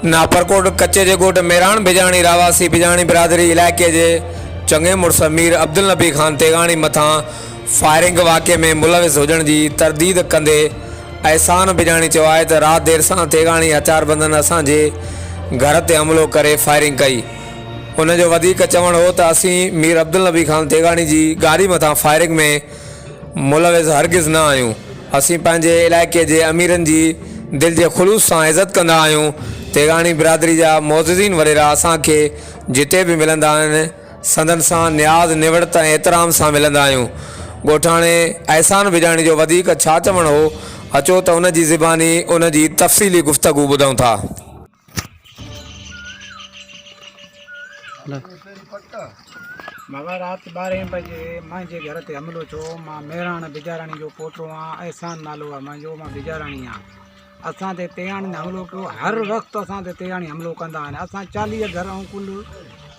नापरकोट कच्चे जे गोट मेरान बिजाणी रावासी बिजाणी बिरादरी इलाइक़े जे चङे मुड़स मीर अब्दुल नबी खान तेगाणी मथां फायरिंग वाक़े में मुलविस हुजण जी तरदीद कंदे एहसान बिजाणी चयो आहे त राति देर सां तेगाणी हथियारबंदनि असांजे घर ते हमलो करे फायरिंग कई। उनजो वधीक चवणु हो त असीं मीर अब्दुल नबी खान तेगाणी जी गाड़ी मथां फायरिंग में मुलविस हरगिज़ न आहियूं। असीं पंहिंजे इलाइक़े जे अमीरनि जी दिलि जे ख़ुलूस सां इज़त कंदा आहियूं। तेगाणी बिरादरी जा मोज़िज़ीन वॾेरा असांखे जिते बि मिलंदा आहिनि संदनि सां न्याज़ निवड़त ऐं एतिराम सां मिलंदा आहियूं। ॻोठाणे एहसान बिजाणी जो वधीक छा चवणु हो, अचो त उन जी ज़बानी उन जी तफ़सीली गुफ़्तगू ॿुधूं था। बाबा रात 12 बजे मुंहिंजे घर ते हमलो थियो। मां मेहरान बिजाराणी जो पोटो आहियां। एहसान नालो आहे मुंहिंजो, मां बिजाराणी आहियां। असां ते तेयाणी ने हमलो कयो। हर वक़्तु असां ते तेयाणी हमलो कंदा आहिनि। असां 40 घर ऐं कुल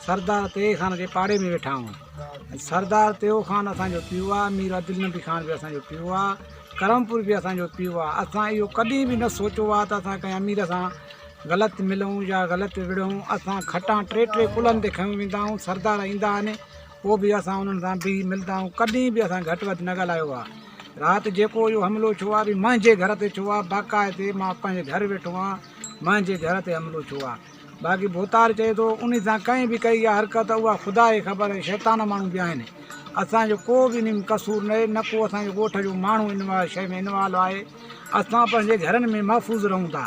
सरदार ते खान जे पाड़े में वेठा आहियूं। सरदार तेओ खान असांजो पीउ आहे, मीर अब्दुल नबी खान बि असांजो पीउ आहे, करमपुर बि असांजो पीउ आहे। असां इहो कॾहिं बि न सोचियो आहे त असां कंहिं अमीर सां ग़लति मिलूं या ग़लति विड़ूं। असां खटां टे कुलनि ते खयूं वेंदा आहियूं। सरदार ईंदा आहिनि पोइ बि असां उन्हनि सां बि मिलंदा आहियूं। कॾहिं बि असां घटि वधि न ॻाल्हायो आहे। राति जेको इहो हमलो थियो आहे बि मुंहिंजे घर ते थियो आहे। बाक़ाइदे मां पंहिंजे घर वेठो आहियां, मुंहिंजे घर ते हमलो थियो आहे। बाक़ी भोतार चए थो उन सां कंहिं बि कई आहे हरकत उहा ख़ुदा खे ख़बर आहे। शैतान माण्हू बि आहिनि। असांजो को बि इन में कसूर न को असांजो ॻोठ जो माण्हू इन शइ में इनवॉल्व आहे। असां पंहिंजे घरनि में महफ़ूज़ रहूं था।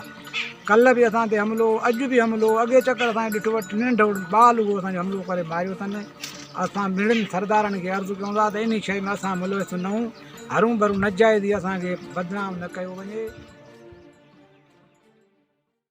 कल्ह बि असां ते हमलो, अॼु बि हमलो, अॻे चकर असांजो ॾिठो वटि नंढो ॿाल उहो असांजो हमलो करे मारियो अथनि। असां ॿिन्हिनि सरदारनि खे अर्ज़ु कयूं था त इन शइ में असां मुलविस न हूं। हरूं भरूं नजाइज़ी असांखे बदनाम न कयो वञे।